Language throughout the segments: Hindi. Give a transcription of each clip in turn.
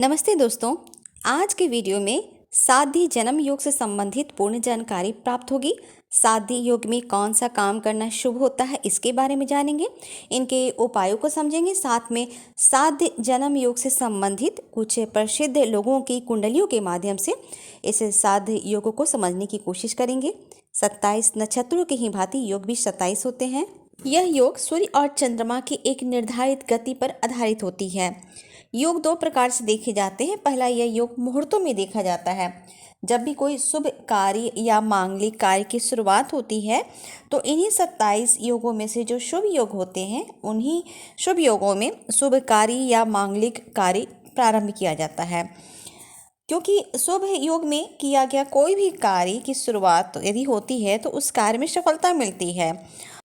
नमस्ते दोस्तों। आज के वीडियो में साध्य जन्म योग से संबंधित पूर्ण जानकारी प्राप्त होगी। साध्य योग में कौन सा काम करना शुभ होता है इसके बारे में जानेंगे, इनके उपायों को समझेंगे। साथ में साध्य जन्म योग से संबंधित कुछ प्रसिद्ध लोगों की कुंडलियों के माध्यम से इस साध्य योग को समझने की कोशिश करेंगे। 27 नक्षत्रों की ही भांति योग भी 27 होते हैं। यह योग सूर्य और चंद्रमा की एक निर्धारित गति पर आधारित होती है। योग दो प्रकार से देखे जाते हैं। पहला, यह योग मुहूर्तों में देखा जाता है। जब भी कोई शुभ कार्य या मांगलिक कार्य की शुरुआत होती है तो इन्हीं 27 योगों में से जो शुभ योग होते हैं, उन्हीं शुभ योगों में शुभ कार्य या मांगलिक कार्य प्रारंभ किया जाता है। क्योंकि शुभ योग में किया गया कोई भी कार्य की शुरुआत यदि होती है तो उस कार्य में सफलता मिलती है,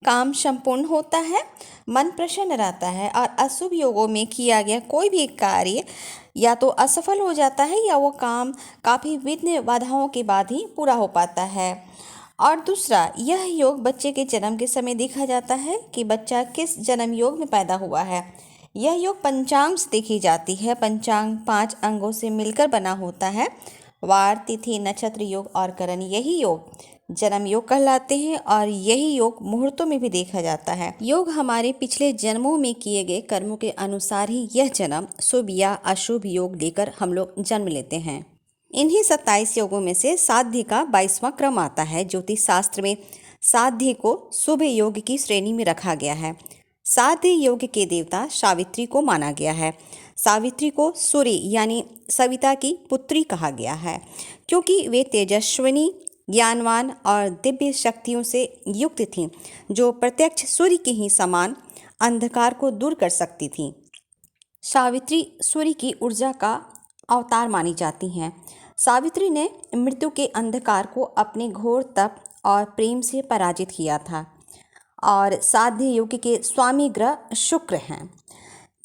काम संपूर्ण होता है, मन प्रसन्न रहता है। और अशुभ योगों में किया गया कोई भी कार्य या तो असफल हो जाता है या वो काम काफ़ी विघ्न बाधाओं के बाद ही पूरा हो पाता है। और दूसरा, यह योग बच्चे के जन्म के समय देखा जाता है कि बच्चा किस जन्म योग में पैदा हुआ है। यह योग पंचांग से देखी जाती है। पंचांग 5 अंगों से मिलकर बना होता है। वार, तिथि, नक्षत्र योग और करण, यही योग जन्म योग कहलाते हैं और यही योग मुहूर्तों में भी देखा जाता है। योग हमारे पिछले जन्मों में किए गए कर्मों के अनुसार ही यह जन्म शुभ या अशुभ योग लेकर हम लोग जन्म लेते हैं। इन्हीं 27 योगों में से साध्य का 22वां क्रम आता है। ज्योतिष शास्त्र में साध्य को शुभ योग की श्रेणी में रखा गया है। साध्य योग के देवता सावित्री को माना गया है। सावित्री को सूर्य यानी सविता की पुत्री कहा गया है, क्योंकि वे तेजस्विनी, ज्ञानवान और दिव्य शक्तियों से युक्त थीं, जो प्रत्यक्ष सूर्य के ही समान अंधकार को दूर कर सकती थीं। सावित्री सूर्य की ऊर्जा का अवतार मानी जाती हैं। सावित्री ने मृत्यु के अंधकार को अपने घोर तप और प्रेम से पराजित किया था। और साध्य योग के स्वामी ग्रह शुक्र हैं।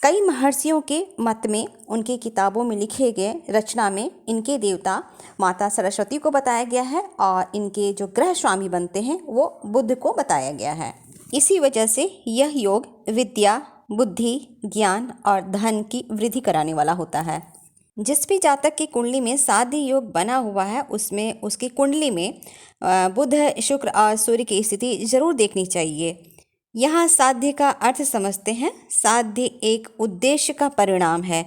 कई महर्षियों के मत में, उनकी किताबों में लिखे गए रचना में इनके देवता माता सरस्वती को बताया गया है और इनके जो ग्रह स्वामी बनते हैं वो बुध को बताया गया है। इसी वजह से यह योग विद्या, बुद्धि, ज्ञान और धन की वृद्धि कराने वाला होता है। जिस भी जातक की कुंडली में साध्य योग बना हुआ है उसमें उसकी कुंडली में बुध, शुक्र और सूर्य की स्थिति जरूर देखनी चाहिए। यहाँ साध्य का अर्थ समझते हैं। साध्य एक उद्देश्य का परिणाम है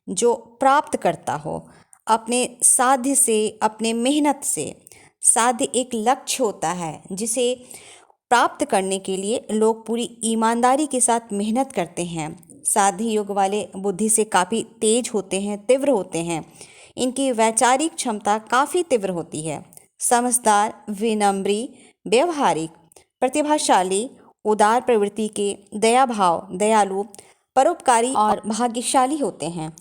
जो प्राप्त करता हो अपने साध्य से, अपने मेहनत से। साध्य एक लक्ष्य होता है जिसे प्राप्त करने के लिए लोग पूरी ईमानदारी के साथ मेहनत करते हैं। साध्य योग वाले बुद्धि से काफ़ी तेज होते हैं, तीव्र होते हैं। इनकी वैचारिक क्षमता काफ़ी तीव्र होती है। समझदार, विनम्री, व्यवहारिक, प्रतिभाशाली, उदार प्रवृत्ति के, दया भाव, दयालु, परोपकारी और भाग्यशाली होते हैं।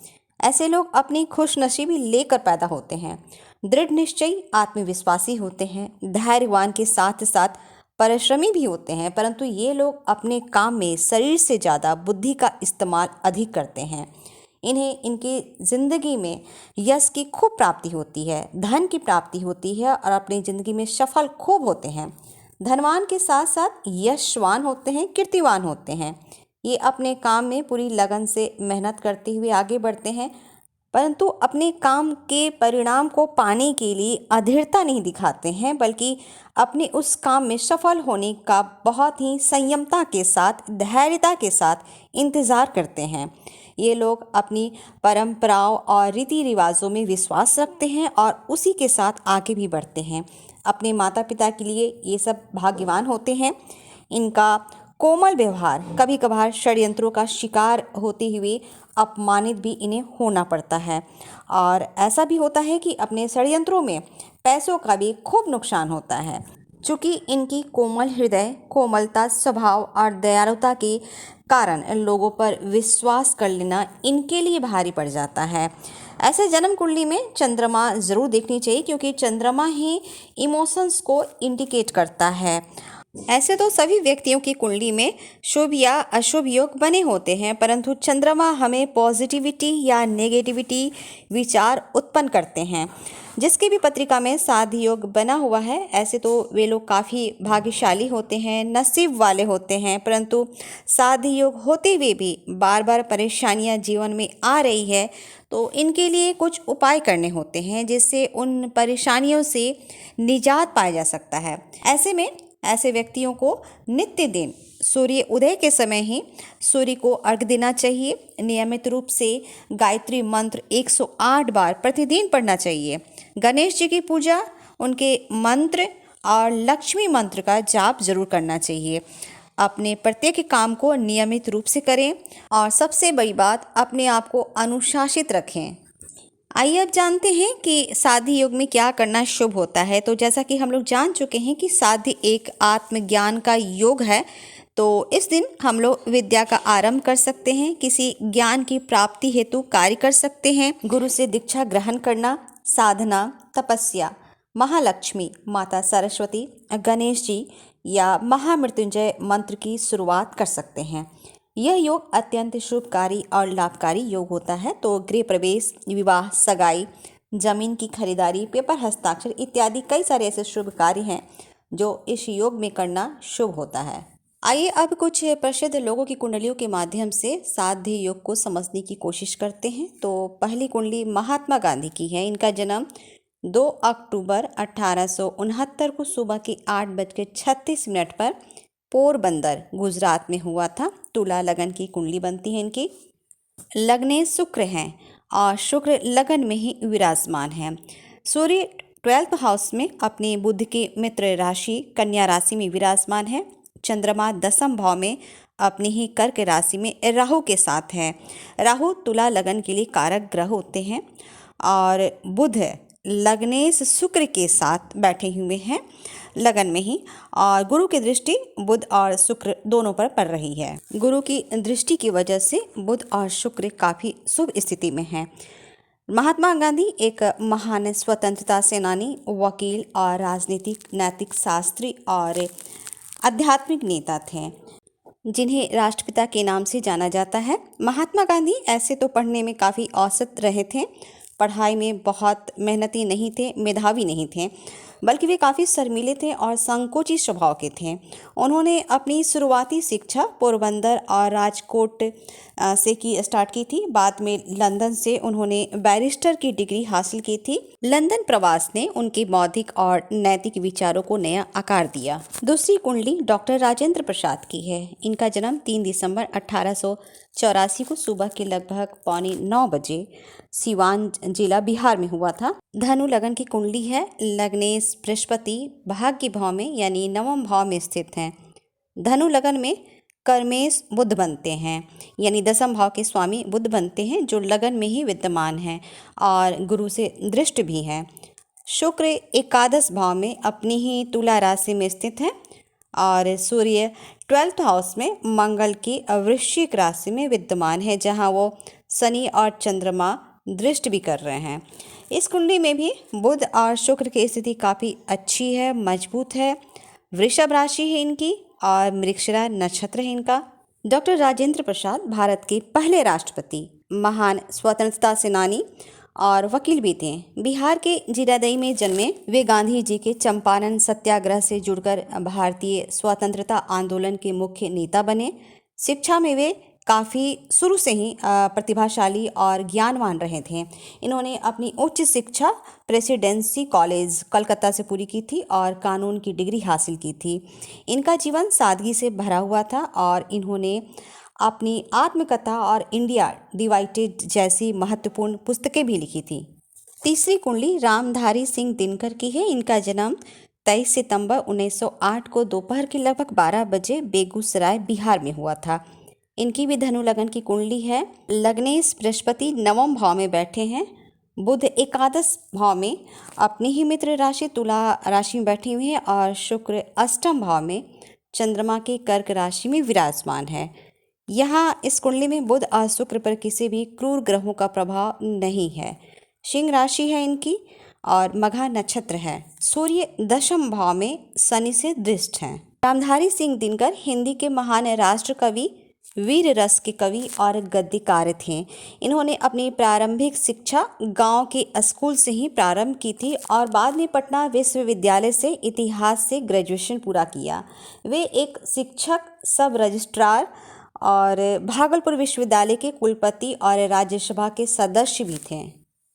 ऐसे लोग अपनी खुशनसीबी लेकर पैदा होते हैं। दृढ़ निश्चयी, आत्मविश्वासी होते हैं। धैर्यवान के साथ साथ परिश्रमी भी होते हैं, परंतु ये लोग अपने काम में शरीर से ज़्यादा बुद्धि का इस्तेमाल अधिक करते हैं। इन्हें इनकी ज़िंदगी में यश की खूब प्राप्ति होती है, धन की प्राप्ति होती है और अपनी ज़िंदगी में सफल खूब होते हैं। धनवान के साथ साथ यशवान होते हैं, कीर्तिवान होते हैं। ये अपने काम में पूरी लगन से मेहनत करते हुए आगे बढ़ते हैं, परंतु अपने काम के परिणाम को पाने के लिए अधीरता नहीं दिखाते हैं, बल्कि अपने उस काम में सफल होने का बहुत ही संयमता के साथ, धैर्यता के साथ इंतज़ार करते हैं। ये लोग अपनी परंपराओं और रीति रिवाजों में विश्वास रखते हैं और उसी के साथ आगे भी बढ़ते हैं। अपने माता पिता के लिए ये सब भाग्यवान होते हैं। इनका कोमल व्यवहार, कभी कभार षड्यंत्रों का शिकार होते हुए अपमानित भी इन्हें होना पड़ता है। और ऐसा भी होता है कि अपने षड्यंत्रों में पैसों का भी खूब नुकसान होता है। चूँकि इनकी कोमल हृदय, कोमलता स्वभाव और दयालुता के कारण लोगों पर विश्वास कर लेना इनके लिए भारी पड़ जाता है। ऐसे जन्म कुंडली में चंद्रमा ज़रूर देखनी चाहिए, क्योंकि चंद्रमा ही इमोशंस को इंडिकेट करता है। ऐसे तो सभी व्यक्तियों की कुंडली में शुभ या अशुभ योग बने होते हैं, परंतु चंद्रमा हमें पॉजिटिविटी या नेगेटिविटी विचार उत्पन्न करते हैं। जिसकी भी पत्रिका में साध्य योग बना हुआ है, ऐसे तो वे लोग काफ़ी भाग्यशाली होते हैं, नसीब वाले होते हैं, परंतु साध्य योग होते हुए भी बार बार परेशानियां जीवन में आ रही है, तो इनके लिए कुछ उपाय करने होते हैं जिससे उन परेशानियों से निजात पाया जा सकता है। ऐसे में ऐसे व्यक्तियों को नित्य दिन सूर्य उदय के समय ही सूर्य को अर्घ देना चाहिए। नियमित रूप से गायत्री मंत्र 108 बार प्रतिदिन पढ़ना चाहिए। गणेश जी की पूजा, उनके मंत्र और लक्ष्मी मंत्र का जाप जरूर करना चाहिए। अपने प्रत्येक काम को नियमित रूप से करें और सबसे बड़ी बात, अपने आप को अनुशासित रखें। आइए अब जानते हैं कि साध्य योग में क्या करना शुभ होता है। तो जैसा कि हम लोग जान चुके हैं कि साध्य एक आत्मज्ञान का योग है, तो इस दिन हम लोग विद्या का आरंभ कर सकते हैं, किसी ज्ञान की प्राप्ति हेतु कार्य कर सकते हैं, गुरु से दीक्षा ग्रहण करना, साधना, तपस्या, महालक्ष्मी, माता सरस्वती, गणेश जी या महामृत्युंजय मंत्र की शुरुआत कर सकते हैं। यह योग अत्यंत शुभकारी और लाभकारी योग होता है। तो गृह प्रवेश, विवाह, सगाई, जमीन की खरीदारी, पेपर हस्ताक्षर इत्यादि कई सारे ऐसे शुभ कार्य हैं जो इस योग में करना शुभ होता है। आइए अब कुछ प्रसिद्ध लोगों की कुंडलियों के माध्यम से साध्य योग को समझने की कोशिश करते हैं। तो पहली कुंडली महात्मा गांधी की है। इनका जन्म 2 अक्टूबर 1869 को सुबह के 8:36 पर पोरबंदर, गुजरात में हुआ था। तुला लगन की कुंडली बनती है इनकी। लग्ने शुक्र हैं और शुक्र लगन में ही विराजमान है। सूर्य 12th हाउस में अपने बुध के मित्र राशि कन्या राशि में विराजमान है। चंद्रमा 10th भाव में अपनी ही कर्क राशि में राहु के साथ है। राहु तुला लगन के लिए कारक ग्रह होते हैं और बुध लग्नेश शुक्र के साथ बैठे हुए हैं लगन में ही, और गुरु की दृष्टि बुध और शुक्र दोनों पर पड़ रही है। गुरु की दृष्टि की वजह से बुध और शुक्र काफ़ी शुभ स्थिति में हैं। महात्मा गांधी एक महान स्वतंत्रता सेनानी, वकील और राजनीतिक, नैतिक शास्त्री और आध्यात्मिक नेता थे, जिन्हें राष्ट्रपिता के नाम से जाना जाता है। महात्मा गांधी ऐसे तो पढ़ने में काफ़ी औसत रहे थे, पढ़ाई में बहुत मेहनती नहीं थे, मेधावी नहीं थे, बल्कि वे काफ़ी शर्मीले थे और संकोची स्वभाव के थे। उन्होंने अपनी शुरुआती शिक्षा पोरबंदर और राजकोट से स्टार्ट की थी। बाद में लंदन से उन्होंने बैरिस्टर की डिग्री हासिल की थी। लंदन प्रवास ने उनके बौद्धिक और नैतिक विचारों को नया आकार दिया। दूसरी कुंडली डॉक्टर राजेंद्र प्रसाद की है। इनका जन्म 3 दिसंबर 1884 को सुबह के लगभग 8:45 बजे सिवान जिला बिहार में हुआ था। धनु लगन की कुंडली है। लग्नेश बृहस्पति भाग्य भाव में यानी 9वें भाव में स्थित हैं। धनु लगन में कर्मेश बुध बनते हैं, यानी 10वें भाव के स्वामी बुध बनते हैं, जो लगन में ही विद्यमान हैं और गुरु से दृष्ट भी हैं। शुक्र एकादश भाव में अपनी ही तुला राशि में स्थित है और सूर्य 12th हाउस में मंगल की वृश्चिक राशि में विद्यमान है, जहां वो शनि और चंद्रमा दृष्ट भी कर रहे हैं। इस कुंडली में भी बुध और शुक्र की स्थिति काफ़ी अच्छी है, मजबूत है। वृषभ राशि है इनकी और मृगशिरा नक्षत्र है इनका। डॉक्टर राजेंद्र प्रसाद भारत के पहले राष्ट्रपति, महान स्वतंत्रता सेनानी और वकील भी थे। बिहार के जीरादेई में जन्मे वे गांधी जी के चंपारण सत्याग्रह से जुड़कर भारतीय स्वतंत्रता आंदोलन के मुख्य नेता बने। शिक्षा में वे काफ़ी शुरू से ही प्रतिभाशाली और ज्ञानवान रहे थे। इन्होंने अपनी उच्च शिक्षा प्रेसिडेंसी कॉलेज कलकत्ता से पूरी की थी और कानून की डिग्री हासिल की थी। इनका जीवन सादगी से भरा हुआ था और इन्होंने अपनी आत्मकथा और इंडिया डिवाइडेड जैसी महत्वपूर्ण पुस्तकें भी लिखी थी। तीसरी कुंडली रामधारी सिंह दिनकर की है। इनका जन्म 23 सितंबर 1908 को दोपहर के लगभग 12 बजे बेगूसराय बिहार में हुआ था। इनकी भी धनु लगन की कुंडली है। लग्नेश बृहस्पति 9वें भाव में बैठे हैं। बुध एकादश भाव में अपनी ही मित्र राशि तुला राशि में बैठे हुए हैं और शुक्र 8वें भाव में चंद्रमा के कर्क राशि में विराजमान है। यहाँ इस कुंडली में बुध और शुक्र पर किसी भी क्रूर ग्रहों का प्रभाव नहीं है। सिंह राशि है इनकी और मघा नक्षत्र है। सूर्य 10वें भाव में शनि से दृष्ट हैं। रामधारी सिंह दिनकर हिंदी के महान राष्ट्र कवि, वीर रस के कवि और गद्यकार थे। इन्होंने अपनी प्रारंभिक शिक्षा गांव के स्कूल से ही प्रारंभ की थी और बाद में पटना विश्वविद्यालय से इतिहास से ग्रेजुएशन पूरा किया। वे एक शिक्षक, सब रजिस्ट्रार और भागलपुर विश्वविद्यालय के कुलपति और राज्यसभा के सदस्य भी थे।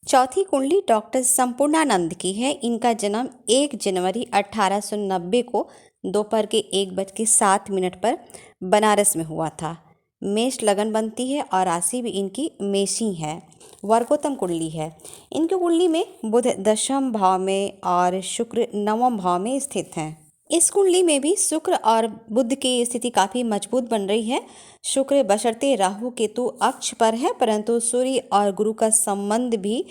चौथी कुंडली डॉक्टर संपूर्णानंद की है। इनका जन्म 1 जनवरी 1890 को दोपहर के 1:07 पर बनारस में हुआ था। मेष लगन बनती है और राशि भी इनकी मेषी है। वर्गोत्तम कुंडली है। इनकी कुंडली में बुध 10वें भाव में और शुक्र 9वें भाव में स्थित हैं। इस कुंडली में भी शुक्र और बुध की स्थिति काफ़ी मजबूत बन रही है। शुक्र बशर्ते राहु केतु अक्ष पर है, परंतु सूर्य और गुरु का संबंध भी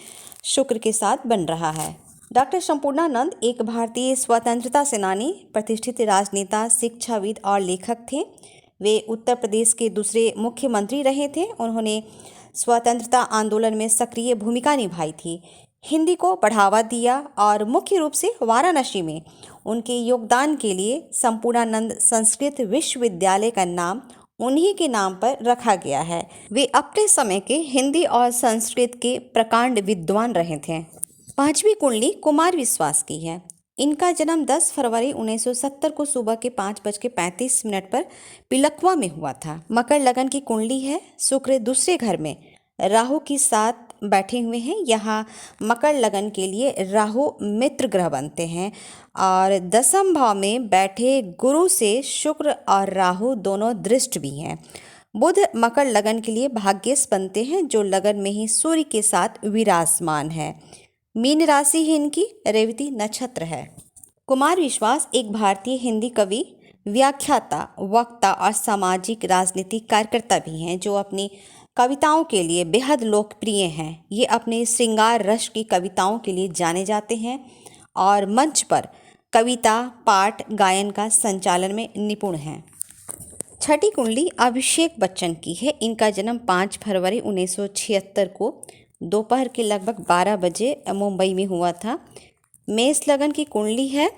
शुक्र के साथ बन रहा है। डॉक्टर संपूर्णानंद एक भारतीय स्वतंत्रता सेनानी, प्रतिष्ठित राजनेता, शिक्षाविद और लेखक थे। वे उत्तर प्रदेश के दूसरे मुख्यमंत्री रहे थे। उन्होंने स्वतंत्रता आंदोलन में सक्रिय भूमिका निभाई थी, हिंदी को बढ़ावा दिया और मुख्य रूप से वाराणसी में उनके योगदान के लिए संपूर्णानंद संस्कृत विश्वविद्यालय का नाम उन्हीं के नाम पर रखा गया है। वे अपने समय के हिंदी और संस्कृत के प्रकांड विद्वान रहे थे। पांचवी कुंडली कुमार विश्वास की है। इनका जन्म 10 फरवरी 1970 को सुबह के 5:35 पर पिलखवा में हुआ था। मकर लगन की कुंडली है। शुक्र दूसरे घर में राहु के साथ बैठे हुए हैं। यहाँ मकर लगन के लिए राहु मित्र ग्रह बनते हैं और 10वें भाव में बैठे गुरु से शुक्र और राहु दोनों दृष्ट भी हैं। बुध मकर लगन के लिए भाग्यश बनते हैं, जो लगन में ही सूर्य के साथ विराजमान है। मीन राशि ही इनकी रेवती नक्षत्र है। कुमार विश्वास एक भारतीय हिंदी कवि, व्याख्याता, वक्ता और सामाजिक राजनीतिक कार्यकर्ता भी हैं, जो अपनी कविताओं के लिए बेहद लोकप्रिय हैं। ये अपने श्रृंगार रस की कविताओं के लिए जाने जाते हैं और मंच पर कविता, पाठ, गायन का संचालन में निपुण हैं। छठी कुंडली अभिषेक बच्चन की है। इनका जन्म 5 फरवरी 1976 को दोपहर के लगभग 12 बजे मुंबई में हुआ था। मेष लगन की कुंडली है।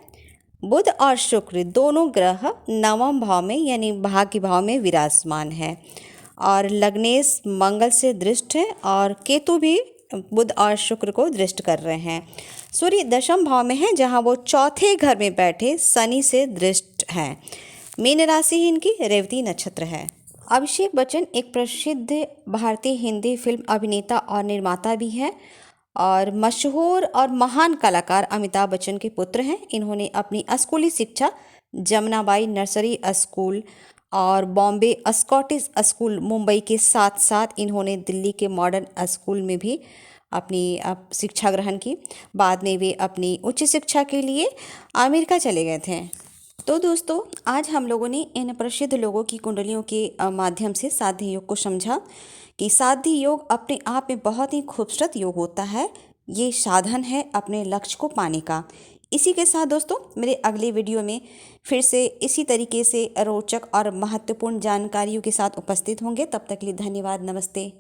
बुध और शुक्र दोनों ग्रह 9वें भाव में यानी भाग्य भाव में विराजमान है और लग्नेश मंगल से दृष्ट है और केतु भी बुध और शुक्र को दृष्ट कर रहे हैं। सूर्य 10वें भाव में है, जहां वो चौथे घर में बैठे शनि से दृष्ट हैं। मीन राशि ही इनकी रेवती नक्षत्र है। अभिषेक बच्चन एक प्रसिद्ध भारतीय हिंदी फिल्म अभिनेता और निर्माता भी है और मशहूर और महान कलाकार अमिताभ बच्चन के पुत्र हैं। इन्होंने अपनी स्कूली शिक्षा जमुनाबाई नर्सरी स्कूल और बॉम्बे स्कॉटिश स्कूल मुंबई के साथ साथ इन्होंने दिल्ली के मॉडर्न स्कूल में भी अपनी शिक्षा ग्रहण की। बाद में वे अपनी उच्च शिक्षा के लिए अमेरिका चले गए थे। तो दोस्तों, आज हम लोगों ने इन प्रसिद्ध लोगों की कुंडलियों के माध्यम से साध्य योग को समझा कि साध्य योग अपने आप में बहुत ही खूबसूरत योग होता है। ये साधन है अपने लक्ष्य को पाने का। इसी के साथ दोस्तों, मेरे अगले वीडियो में फिर से इसी तरीके से रोचक और महत्वपूर्ण जानकारियों के साथ उपस्थित होंगे। तब तक के लिए धन्यवाद। नमस्ते।